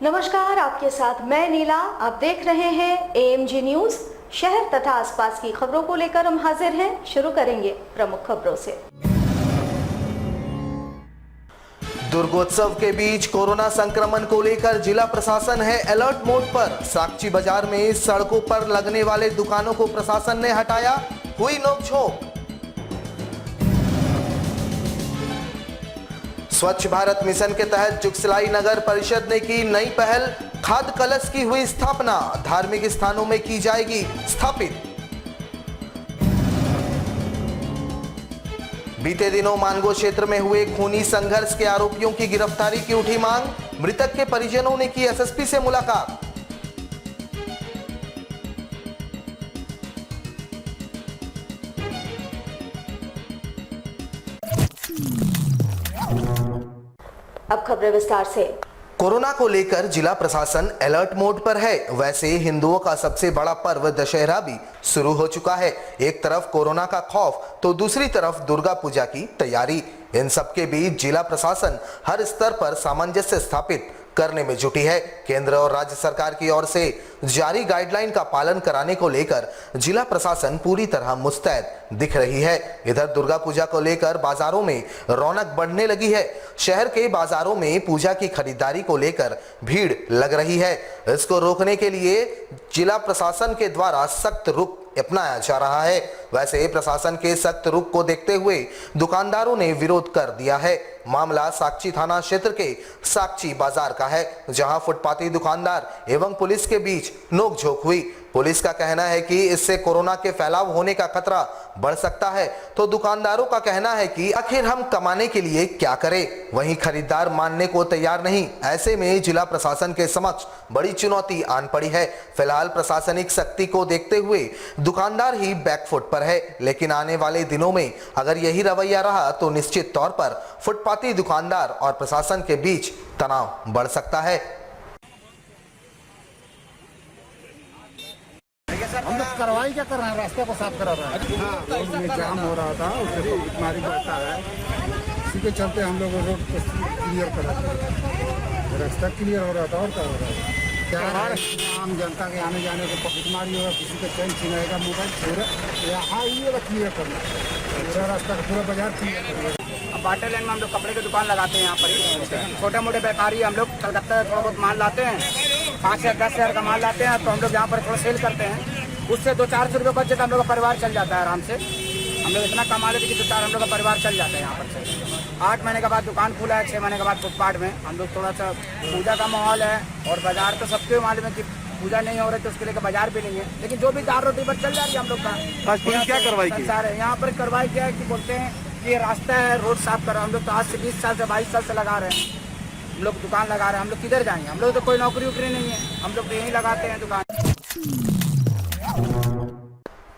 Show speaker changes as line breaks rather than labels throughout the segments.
नमस्कार, आपके साथ मैं नीला। आप देख रहे हैं एएमजी न्यूज। शहर तथा आसपास की खबरों को लेकर हम हाजिर हैं। शुरू करेंगे प्रमुख खबरों से।
दुर्गोत्सव के बीच कोरोना संक्रमण को लेकर जिला प्रशासन है अलर्ट मोड पर। साक्षी बाजार में सड़कों पर लगने वाले दुकानों को प्रशासन ने हटाया, हुई नोकझोंक। स्वच्छ भारत मिशन के तहत जुगसलाई नगर परिषद ने की नई पहल, खाद कलश की हुई स्थापना, धार्मिक स्थानों में की जाएगी स्थापित। बीते दिनों मानगो क्षेत्र में हुए खूनी संघर्ष के आरोपियों की गिरफ्तारी की उठी मांग, मृतक के परिजनों ने की एसएसपी से मुलाकात।
अब खबरें विस्तार से।
कोरोना को लेकर जिला प्रशासन अलर्ट मोड पर है। वैसे हिंदुओं का सबसे बड़ा पर्व दशहरा भी शुरू हो चुका है। एक तरफ कोरोना का खौफ तो दूसरी तरफ दुर्गा पूजा की तैयारी। इन सबके बीच जिला प्रशासन हर स्तर पर सामंजस्य स्थापित करने में जुटी है। केंद्र और राज्य सरकार की ओर से जारी गाइडलाइन का पालन कराने को लेकर जिला प्रशासन पूरी तरह मुस्तैद दिख रही है। इधर दुर्गा पूजा को लेकर बाजारों में रौनक बढ़ने लगी है। शहर के बाजारों में पूजा की खरीदारी को लेकर भीड़ लग रही है। इसको रोकने के लिए जिला प्रशासन के द्वारा सख्त रुख अपनाया जा रहा है। वैसे प्रशासन के सख्त रुख को देखते हुए दुकानदारों ने विरोध कर दिया है। मामला साक्षी थाना क्षेत्र के साक्षी बाजार का है, जहां फुटपाती दुकानदार एवं पुलिस के बीच नोकझोंक हुई। पुलिस का कहना है कि इससे कोरोना के फैलाव होने का खतरा बढ़ सकता है, तो दुकानदारों का कहना है कि आखिर हम कमाने के लिए क्या करें। वहीं खरीदार मानने को तैयार नहीं। ऐसे में जिला प्रशासन के समक्ष बड़ी चुनौती आन पड़ी है। फिलहाल प्रशासनिक सख्ती को देखते हुए दुकानदार ही बैकफुट पर है, लेकिन आने वाले दिनों में अगर यही रवैया रहा तो निश्चित तौर पर फुटपाती दुकानदार और प्रशासन के बीच तनाव बढ़ सकता है।
हम लोग कार्रवाई क्या कर रहे हैं, रास्ते को साफ करा रहे हैं। हाँ, रोड में जाम हो रहा था, उससे बीमारी बढ़ता है। इसी के चलते हम लोग रोड को क्लियर कर रहे थे। रास्ता क्लियर हो रहा था और क्या हो रहा था। क्या आम जनता के आने जाने को बीमारी होगा, किसी का चैन छिनाएगा, मोबाइल छोड़े यहाँ ये क्लियर करना, पूरा रास्ता का पूरा बाजार क्लियर करना।
अब वाटर लाइन में हम लोग कपड़े की दुकान लगाते हैं। यहाँ पर छोटे मोटे व्यापारी हम लोग कलकत्ता थोड़ा बहुत माल लाते हैं, 5 से 10 हज़ार का माल लाते हैं, तो हम लोग यहाँ पर थोड़ा सेल करते हैं। उससे 200-400 रुपये बच जाता है, हम लोग का परिवार चल जाता है आराम से। हम लोग इतना कमा लेते कि 2-4 हम लोग का परिवार चल जाता है यहाँ पर से। 8 महीने के बाद दुकान खुला है, 6 महीने के बाद फुटपाथ में हम लोग थोड़ा सा पूजा का माहौल है, और बाजार तो सबके मालूम है कि पूजा नहीं हो रही तो उसके लिए बाजार भी नहीं है, लेकिन जो भी दाल रोटी पर चल जा रही है हम लोग का।
पुलिस क्या कार्रवाई की?
यहाँ पर कार्रवाई क्या है कि बोलते हैं कि ये रास्ता है, रोड साफ करो। हम लोग तो आज से 20 साल से 22 साल से लगा रहे हैं, हम लोग दुकान लगा रहे हैं। हम लोग किधर जाएंगे? हम लोग तो कोई नौकरी वोकरी नहीं है, हम लोग तो यहीं लगाते हैं दुकान।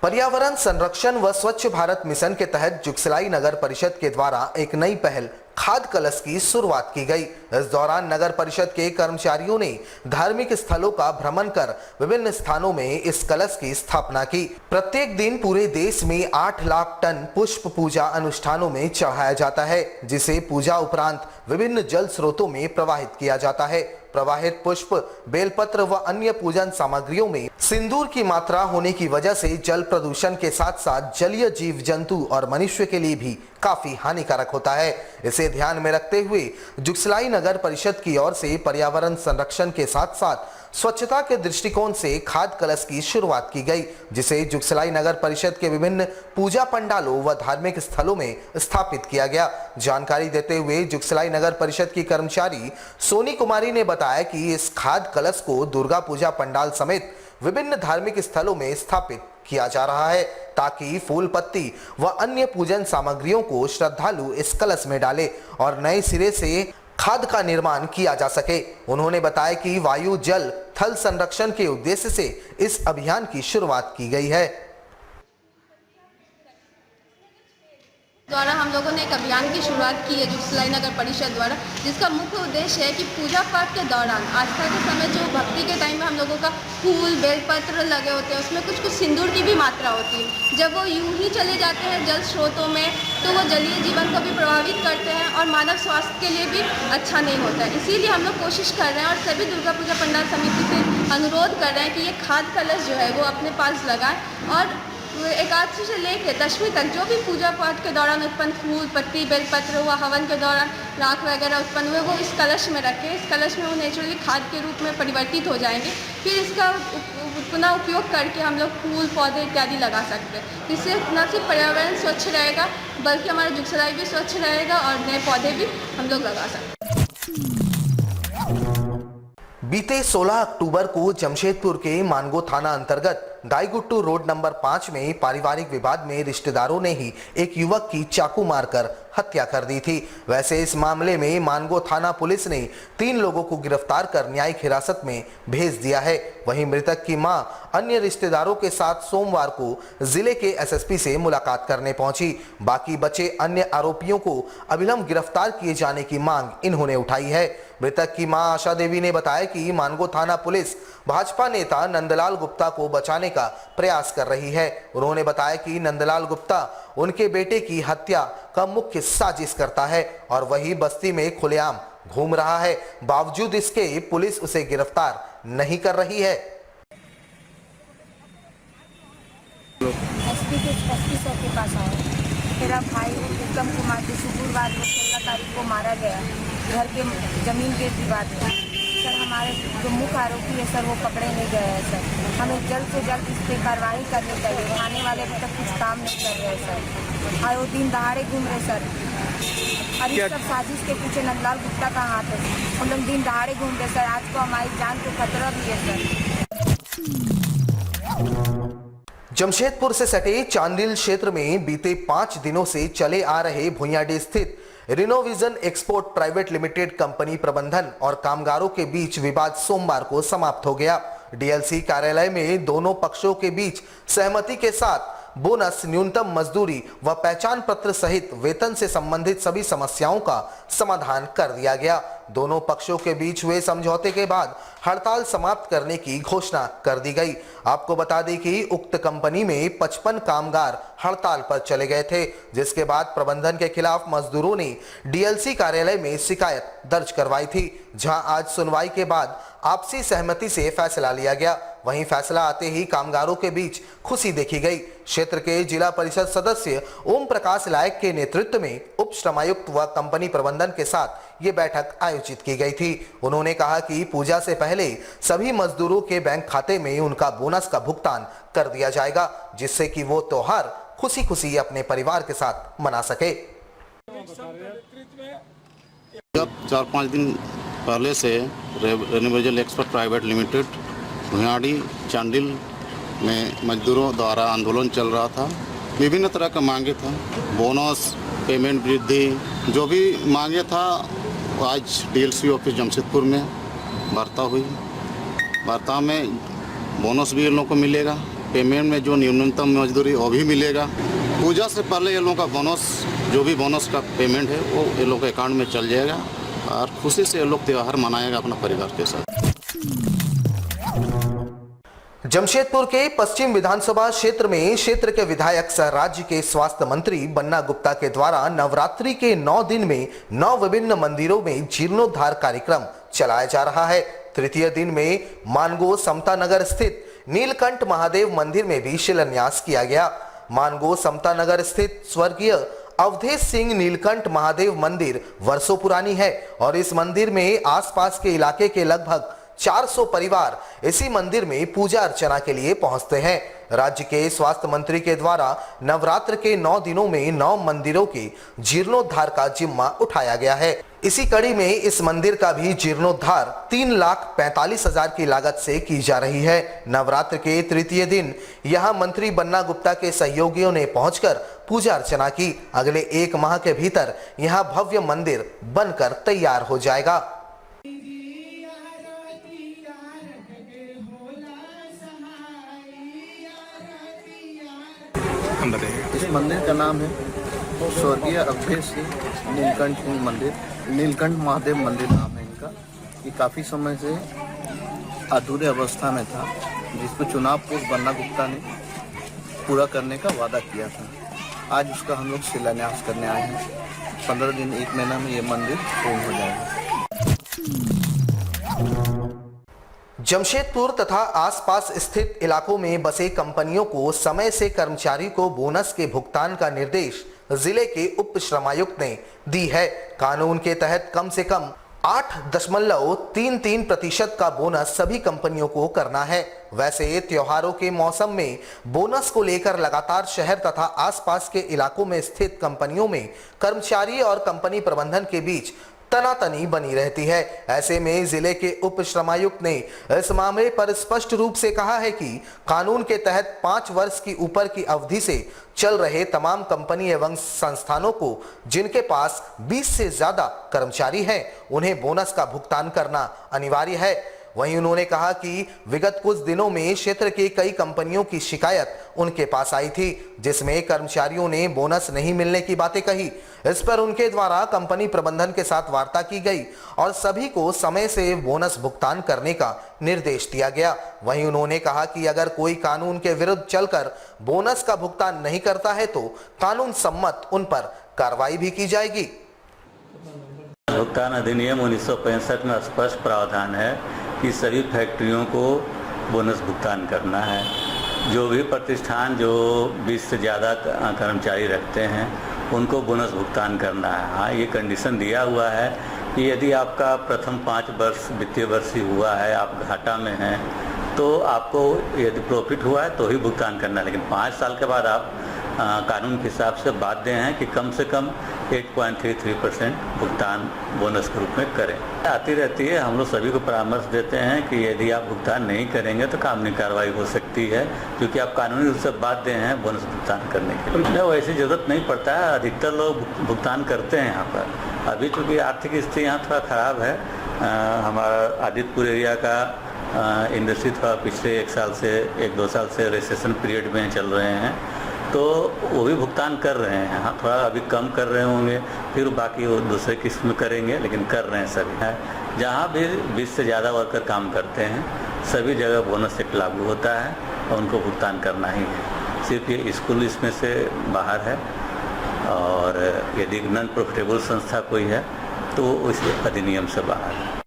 पर्यावरण संरक्षण व स्वच्छ भारत मिशन के तहत जुगसलाई नगर परिषद के द्वारा एक नई पहल खाद कलश की शुरुआत की गई। इस दौरान नगर परिषद के कर्मचारियों ने धार्मिक स्थलों का भ्रमण कर विभिन्न स्थानों में इस कलश की स्थापना की। प्रत्येक दिन पूरे देश में 8 लाख टन पुष्प पूजा अनुष्ठानों में चढ़ाया जाता है, जिसे पूजा उपरांत विभिन्न जल स्रोतों में प्रवाहित किया जाता है। प्रवाहित पुष्प, बेलपत्र व अन्य पूजन सामग्रियों में सिंदूर की मात्रा होने की वजह से जल प्रदूषण के साथ साथ जलीय जीव जंतु और मनुष्य के लिए भी काफी हानिकारक होता है। इसे ध्यान में रखते हुए जुगसलाई नगर परिषद की ओर से पर्यावरण संरक्षण के साथ साथ स्वच्छता के दृष्टिकोण से खाद कलश की शुरुआत की गई, जिसे जुगसलाई नगर परिषद के विभिन्न पूजा पंडालों व धार्मिक स्थलों में स्थापित किया गया। जानकारी देते हुए जुगसलाई नगर परिषद की कर्मचारी सोनी कुमारी ने बताया कि इस खाद कलश को दुर्गा पूजा पंडाल समेत विभिन्न धार्मिक स्थलों में स्थापित किया जा रहा है, ताकि फूल पत्ती व अन्य पूजन सामग्रियों को श्रद्धालु इस कलश में डाले और नए सिरे से खाद का निर्माण किया जा सके। उन्होंने बताया कि वायु, जल, थल संरक्षण के उद्देश्य से इस अभियान की शुरुआत की गई है।
द्वारा हम लोगों ने एक अभियान की शुरुआत की है जुगसलाई नगर परिषद द्वारा, जिसका मुख्य उद्देश्य है कि पूजा पाठ के दौरान आस्था के समय जो भक्ति के टाइम में हम लोगों का फूल बेलपत्र लगे होते हैं, उसमें कुछ सिंदूर की भी मात्रा होती है। जब वो यूं ही चले जाते हैं जल स्रोतों में तो वो जलीय जीवन को भी प्रभावित करते हैं और मानव स्वास्थ्य के लिए भी अच्छा नहीं होता है। इसीलिए हम लोग कोशिश कर रहे हैं और सभी दुर्गा पूजा पंडाल समिति से अनुरोध कर रहे हैं कि ये खाद कलश जो है वो अपने पास लगाएं और एकादशी से लेकर दशमी तक जो भी पूजा पाठ के दौरान उत्पन्न फूल पत्ती बेलपत्र हुआ, हवन के दौरान राख वगैरह उत्पन्न हुए, वो इस कलश में रखें। इस कलश में वो नेचुरली खाद के रूप में परिवर्तित हो जाएंगे। फिर इसका पुनः उपयोग करके हम लोग फूल पौधे इत्यादि लगा सकते हैं। इससे न सिर्फ पर्यावरण स्वच्छ रहेगा बल्कि हमारा जुगसलाई भी स्वच्छ रहेगा और नए पौधे भी हम लोग लगा सकते हैं।
बीते 16 अक्टूबर को जमशेदपुर के मानगो थाना अंतर्गत दाईगुट्टू रोड नंबर 5 में पारिवारिक विवाद में रिश्तेदारों ने ही एक युवक की चाकू मारकर हत्या कर दी थी। वैसे इस मामले में मानगो थाना पुलिस ने 3 लोगों को गिरफ्तार कर न्यायिक हिरासत में भेज दिया है। वहीं मृतक की मां अन्य रिश्तेदारों के साथ सोमवार को जिले के एसएसपी से मुलाकात करने पहुंची। बाकी बचे अन्य आरोपियों को अविलंब गिरफ्तार किए जाने की मांग इन्होंने उठाई है। मृतक की मां आशा देवी ने बताया कि मानगो थाना पुलिस भाजपा नेता नंदलाल गुप्ता को बचाने का प्रयास कर रही है। उन्होंने बताया कि नंदलाल गुप्ता उनके बेटे की हत्या का मुख्य साजिश करता है और वही बस्ती में खुलेआम घूम रहा है। बावजूद इसके पुलिस उसे गिरफ्तार नहीं कर रही है।
एसपी सर के पास आए। मेरा भाई उत्तम कुमार जो शुक्रवार को 16 तारीख को मारा गया घर के जमीन के विवाद में। सर हमारे जो मुख्य आरोपी है सर वो पकड़े नहीं गए हैं सर। हमें जल्द से जल्द इस पर कार्रवाई करनी चाहिए। थाने वाले अभी तक कुछ काम नहीं कर रहे हैं सर और वो दिन दहाड़े घूम रहे सर। और इस सब साजिश के पीछे नंदलाल गुप्ता का हाथ है। हम लोग दिन दहाड़े घूम रहे सर। आज को हमारी जान को खतरा भी है सर।
जमशेदपुर से सटे चांदिल क्षेत्र में बीते 5 दिनों से चले आ रहे भुइयाडीह स्थित रिनोविजन एक्सपोर्ट प्राइवेट लिमिटेड कंपनी प्रबंधन और कामगारों के बीच विवाद सोमवार को समाप्त हो गया। डीएलसी कार्यालय में दोनों पक्षों के बीच सहमति के साथ बोनस, न्यूनतम मजदूरी व पहचान पत्र सहित वेतन से संबंधित सभी समस्याओं का समाधान कर दिया गया। दोनों पक्षों के बीच हुए समझौते के बाद हड़ताल समाप्त करने की घोषणा कर दी गई। आपको बता दें कि उक्त कंपनी में 55 कामगार हड़ताल पर चले गए थे, जिसके बाद प्रबंधन के खिलाफ मजदूरों ने डीएलसी कार्यालय में शिकायत दर्ज करवाई थी, जहां आज सुनवाई के बाद आपसी सहमति से फैसला लिया गया। वहीं फैसला आते ही कामगारों के बीच खुशी देखी गई। क्षेत्र के जिला परिषद सदस्य ओम प्रकाश लायक के नेतृत्व में उप श्रमायुक्त व कंपनी प्रबंधन के साथ ये बैठक आयोजित की गई थी। उन्होंने कहा कि पूजा से पहले सभी मजदूरों के बैंक खाते में उनका बोनस का भुगतान कर दिया जाएगा, जिससे कि वो त्योहार खुशी खुशी अपने परिवार के साथ मना सके।
4-5 दिन पहले से रिनोविजन एक्सपोर्ट प्राइवेट लिमिटेड भुइयाडीह चांडिल में मजदूरों द्वारा आंदोलन चल रहा था। विभिन्न तरह का मांगे था, बोनस, पेमेंट वृद्धि, जो भी मांगे था आज डीएलसी ऑफिस जमशेदपुर में वार्ता हुई। वार्ता में बोनस भी ये लोगों को मिलेगा, पेमेंट में जो न्यूनतम मजदूरी वो भी मिलेगा। पूजा से पहले ये लोगों का बोनस, जो भी बोनस का पेमेंट है वो ये लोग के अकाउंट में चल जाएगा और खुशी से ये लोग त्यौहार मनाएगा अपना परिवार के साथ।
जमशेदपुर के पश्चिम विधानसभा क्षेत्र में क्षेत्र के विधायक सह राज्य के स्वास्थ्य मंत्री बन्ना गुप्ता के द्वारा नवरात्रि के 9 दिन में 9 विभिन्न मंदिरों में जीर्णोद्धार कार्यक्रम चलाया जा रहा है। तृतीय दिन में मानगो समता नगर स्थित नीलकंठ महादेव मंदिर में भी शिलान्यास किया गया। मानगो समता नगर स्थित स्वर्गीय अवधेश सिंह नीलकंठ महादेव मंदिर वर्षों पुरानी है और इस मंदिर में आसपास के इलाके के लगभग 400 परिवार इसी मंदिर में पूजा अर्चना के लिए पहुंचते हैं। राज्य के स्वास्थ्य मंत्री के द्वारा नवरात्र के 9 दिनों में 9 मंदिरों के जीर्णोद्धार का जिम्मा उठाया गया है। इसी कड़ी में इस मंदिर का भी जीर्णोद्धार 3,45,000 की लागत से की जा रही है। नवरात्र के तृतीय दिन यहां मंत्री बन्ना गुप्ता के सहयोगियों ने पहुंचकर पूजा अर्चना की। अगले 1 माह के भीतर यहां भव्य मंदिर बनकर तैयार हो जाएगा।
इस मंदिर का नाम है स्वर्गीय अभय सिंह नीलकंठ सिंह मंदिर, नीलकंठ महादेव मंदिर नाम है इनका। ये काफ़ी समय से अधूरे अवस्था में था, जिसको चुनाव पूर्व बन्ना गुप्ता ने पूरा करने का वादा किया था। आज उसका हम लोग शिलान्यास करने आए हैं। 15 दिन 1 महीना में ये मंदिर पूर्ण हो जाएगा।
जमशेदपुर तथा आसपास स्थित इलाकों में बसे कंपनियों को समय से कर्मचारी को बोनस के भुगतान का निर्देश जिले के उप श्रमायुक्त ने दी है। कानून के तहत कम से कम 8.33% का बोनस सभी कंपनियों को करना है। वैसे त्योहारों के मौसम में बोनस को लेकर लगातार शहर तथा आसपास के इलाकों में स्थित कंपनियों में कर्मचारी और कंपनी प्रबंधन के बीच तनातनी बनी रहती है। ऐसे में जिले के उप श्रमायुक्त ने इस मामले पर स्पष्ट रूप से कहा है कि कानून के तहत 5 वर्ष की ऊपर की अवधि से चल रहे तमाम कंपनी एवं संस्थानों को जिनके पास 20 से ज्यादा कर्मचारी हैं, उन्हें बोनस का भुगतान करना अनिवार्य है। वहीं उन्होंने कहा कि विगत कुछ दिनों में क्षेत्र के कई कंपनियों की शिकायत उनके पास आई थी, जिसमें कर्मचारियों ने बोनस नहीं मिलने की बातें कही। इस पर उनके द्वारा कंपनी प्रबंधन के साथ वार्ता की गई और सभी को समय से बोनस भुगतान करने का निर्देश दिया गया। वहीं उन्होंने कहा कि अगर कोई कानून के विरुद्ध चलकर बोनस का भुगतान नहीं करता है तो कानून सम्मत उन पर कार्रवाई भी की जाएगी।
भुगतान अधिनियम 1965 में स्पष्ट प्रावधान है कि सभी फैक्ट्रियों को बोनस भुगतान करना है। जो भी प्रतिष्ठान जो 20 से ज़्यादा कर्मचारी रखते हैं उनको बोनस भुगतान करना है। हाँ, ये कंडीशन दिया हुआ है कि यदि आपका प्रथम 5 वर्ष वित्तीय वर्ष ही हुआ है, आप घाटा में हैं, तो आपको यदि प्रॉफिट हुआ है तो ही भुगतान करना है। लेकिन 5 साल के बाद आप कानून के हिसाब से बाध्य हैं कि कम से कम 8.33% भुगतान बोनस के रूप में करें। आती रहती है, हम लोग सभी को परामर्श देते हैं कि यदि आप भुगतान नहीं करेंगे तो कानूनी कार्रवाई हो सकती है, क्योंकि आप कानूनी रूप से बाध्य हैं बोनस भुगतान करने के लिए। वैसी जरूरत नहीं पड़ता है, अधिकतर लोग भुगतान करते हैं यहाँ पर। अभी चूँकि आर्थिक स्थिति यहाँ थोड़ा ख़राब है, हमारा आदित्यपुर एरिया का इंडस्ट्री थोड़ा पिछले 1-2 साल से रिसेशन पीरियड में चल रहे हैं, तो वो भी भुगतान कर रहे हैं। हाँ, थोड़ा अभी कम कर रहे होंगे, फिर बाकी वो दूसरे किस्त में करेंगे, लेकिन कर रहे हैं सभी। है जहाँ भी 20 से ज़्यादा वर्कर काम करते हैं सभी जगह बोनस एक लागू होता है और उनको भुगतान करना ही है। सिर्फ ये स्कूल इसमें से बाहर है, और यदि नॉन प्रॉफिटेबल संस्था कोई है तो उस अधिनियम से बाहर है।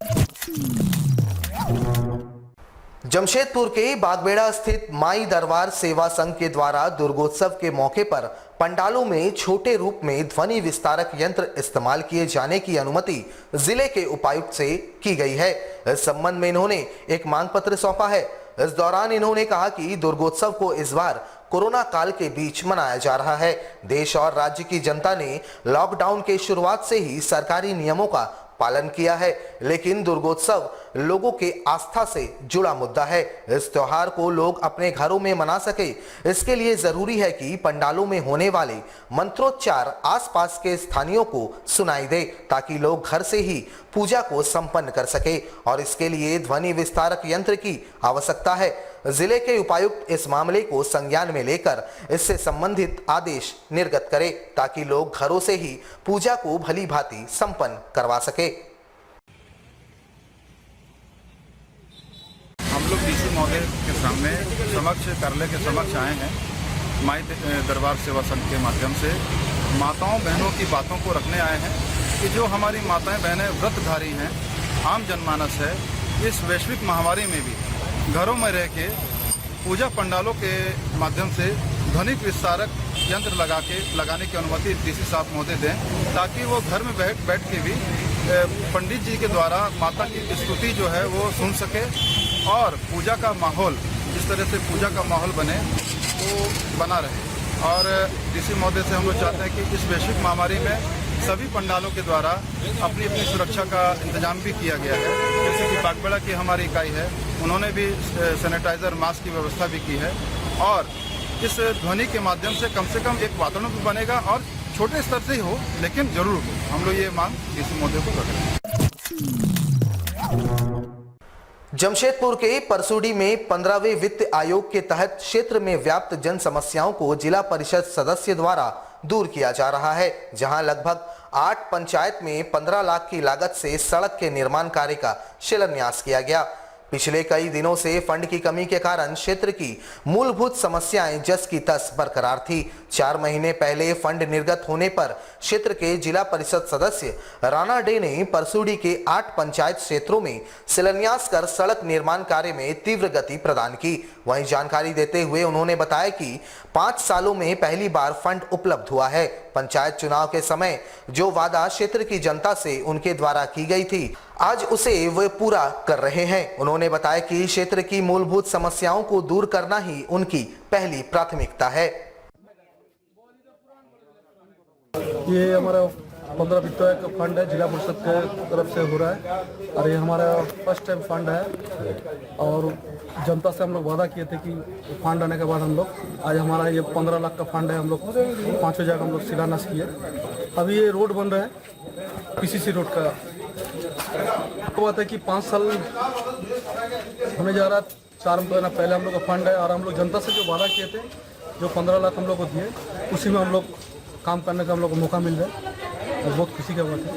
जमशेदपुर के बागबेड़ा स्थित माई दरबार सेवा संघ के द्वारा दुर्गोत्सव के मौके पर पंडालों में छोटे रूप में ध्वनि विस्तारक यंत्र इस्तेमाल किए जाने की अनुमति जिले के उपायुक्त से की गई है। इस संबंध में इन्होंने एक मांग पत्र सौंपा है। इस दौरान इन्होंने कहा कि दुर्गोत्सव को इस बार कोरोना काल के बीच मनाया जा रहा है। देश और राज्य की जनता ने लॉकडाउन के शुरुआत से ही सरकारी नियमों का पालन किया है, लेकिन दुर्गोत्सव लोगों के आस्था से जुड़ा मुद्दा है। इस त्योहार को लोग अपने घरों में मना सके, इसके लिए जरूरी है कि पंडालों में होने वाले मंत्रोच्चार आसपास के स्थानीयों को सुनाई दे, ताकि लोग घर से ही पूजा को संपन्न कर सके, और इसके लिए ध्वनि विस्तारक यंत्र की आवश्यकता है। जिले के उपायुक्त इस मामले को संज्ञान में लेकर इससे संबंधित आदेश निर्गत करे, ताकि लोग घरों से ही पूजा को भली भांति संपन्न करवा सके।
हम लोग डीसी महोदय के सामने कार्यालय के समक्ष आए हैं। माई दरबार सेवा संघ के माध्यम से माताओं बहनों की बातों को रखने आए हैं कि जो हमारी माताएं बहनें व्रतधारी हैं, आम जनमानस है, इस वैश्विक महामारी में भी घरों में रह के पूजा पंडालों के माध्यम से ध्वनि विस्तारक यंत्र लगाने की अनुमति डीसी साहब महोदय दें, ताकि वो घर में बैठ के भी पंडित जी के द्वारा माता की स्तुति जो है वो सुन सके, और पूजा का माहौल जिस तरह से पूजा का माहौल बने वो बना रहे। और डीसी महोदय से हम लोग चाहते हैं कि इस वैश्विक महामारी में सभी पंडालों के द्वारा अपनी अपनी सुरक्षा का इंतजाम भी किया गया है। जैसे कि बागबेड़ा की हमारी इकाई है, उन्होंने भी सैनिटाइजर मास्क की व्यवस्था भी की है, और इस ध्वनि के माध्यम से कम एक वातावरण भी बनेगा, और छोटे स्तर से ही हो लेकिन जरूर हो। हम लोग ये मांग डीसी महोदय को रख रहे हैं।
जमशेदपुर के परसुडी में 15वें वित्त आयोग के तहत क्षेत्र में व्याप्त जन समस्याओं को जिला परिषद सदस्य द्वारा दूर किया जा रहा है, जहां लगभग 8 पंचायत में 15 लाख की लागत से सड़क के निर्माण कार्य का शिलान्यास किया गया। पिछले कई दिनों से फंड की कमी के कारण क्षेत्र की मूलभूत समस्याएं जस की तस बरकरार थी। 4 महीने पहले फंड निर्गत होने पर क्षेत्र के जिला परिषद सदस्य राणा डे ने परसूडी के 8 पंचायत क्षेत्रों में शिलान्यास कर सड़क निर्माण कार्य में तीव्र गति प्रदान की। वहीं जानकारी देते हुए उन्होंने बताया कि 5 सालों में पहली बार फंड उपलब्ध हुआ है। पंचायत चुनाव के समय जो वादा क्षेत्र की जनता से उनके द्वारा की गई थी, आज उसे वे पूरा कर रहे हैं। उन्होंने बताया कि क्षेत्र की मूलभूत समस्याओं को दूर करना ही उनकी पहली प्राथमिकता है।
ये हमारा 15 वित्त का फंड है, जिला परिषद के तरफ से हो रहा है और ये हमारा फर्स्ट टाइम फंड है। और जनता से हम लोग वादा किए थे कि फंड आने के बाद हम लोग आज हमारा ये 15 लाख का फंड है। हम लोग 5 जगह हम लोग शिलान्यास किए। अभी ये रोड बन रहा है, पीसीसी रोड का। बात है कि 5 साल होने जा रहा, 4 महीना पहले हम लोग का फंड है और हम लोग जनता से जो वादा किए थे, जो 15 लाख हम लोग को दिए, उसी में हम लोग काम करने का हम लोग को मौका मिल रहा है और बहुत खुशी का बात है।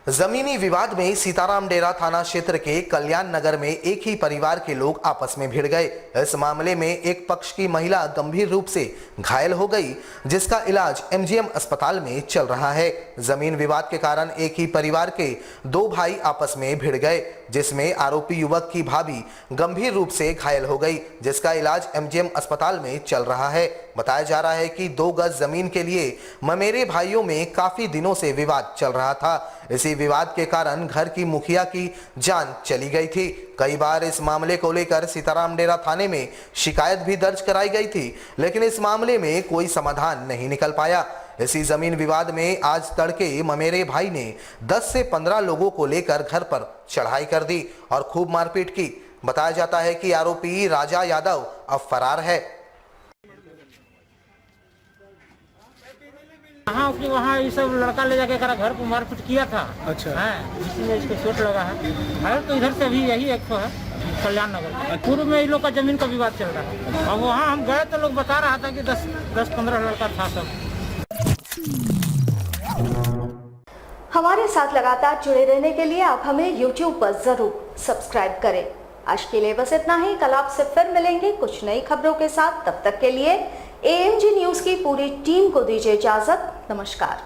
जमीनी विवाद में सीताराम डेरा थाना क्षेत्र के कल्याण नगर में एक ही परिवार के लोग आपस में भिड़ गए। इस मामले में एक पक्ष की महिला गंभीर रूप से घायल हो गई, जिसका इलाज एमजीएम अस्पताल में चल रहा है। जमीन विवाद के कारण एक ही परिवार के 2 भाई आपस में भिड़ गए, जिसमें आरोपी युवक की भाभी गंभीर रूप से घायल हो गई, जिसका इलाज एमजीएम अस्पताल में चल रहा है। बताया जा रहा है कि 2 गज जमीन के लिए ममेरे भाइयों में काफी दिनों से विवाद चल रहा था। इसी विवाद के कारण घर की मुखिया की जान चली गई थी। कई बार इस मामले को लेकर सीताराम डेरा थाने में शिकायत भी दर्ज कराई गई थी, लेकिन इस मामले में कोई समाधान नहीं निकल पाया। इसी जमीन विवाद में आज तड़के ममेरे भाई ने 10 से 15 लोगों को लेकर घर पर चढ़ाई कर दी और खूब मारपीट की। बताया जाता है कि आरोपी राजा यादव अब फरार है।
वहाँ ये सब लड़का ले जाके घर को मारपीट किया था।
अच्छा
है, जिसमें इसको चोट लगा है। तो इधर से भी यही एक है कल्याण नगर। पूर्व में इन लोग का जमीन का विवाद चल रहा है। और वहाँ हम गए तो लोग बता रहा था कि 10-15 लड़का था सब।
हमारे साथ लगातार जुड़े रहने के लिए आप हमें YouTube पर जरूर सब्सक्राइब करें। आज के लिए बस इतना ही। कल आपसे फिर मिलेंगे कुछ नई खबरों के साथ। तब तक के लिए AMG न्यूज की पूरी टीम को दीजिए इजाजत। नमस्कार।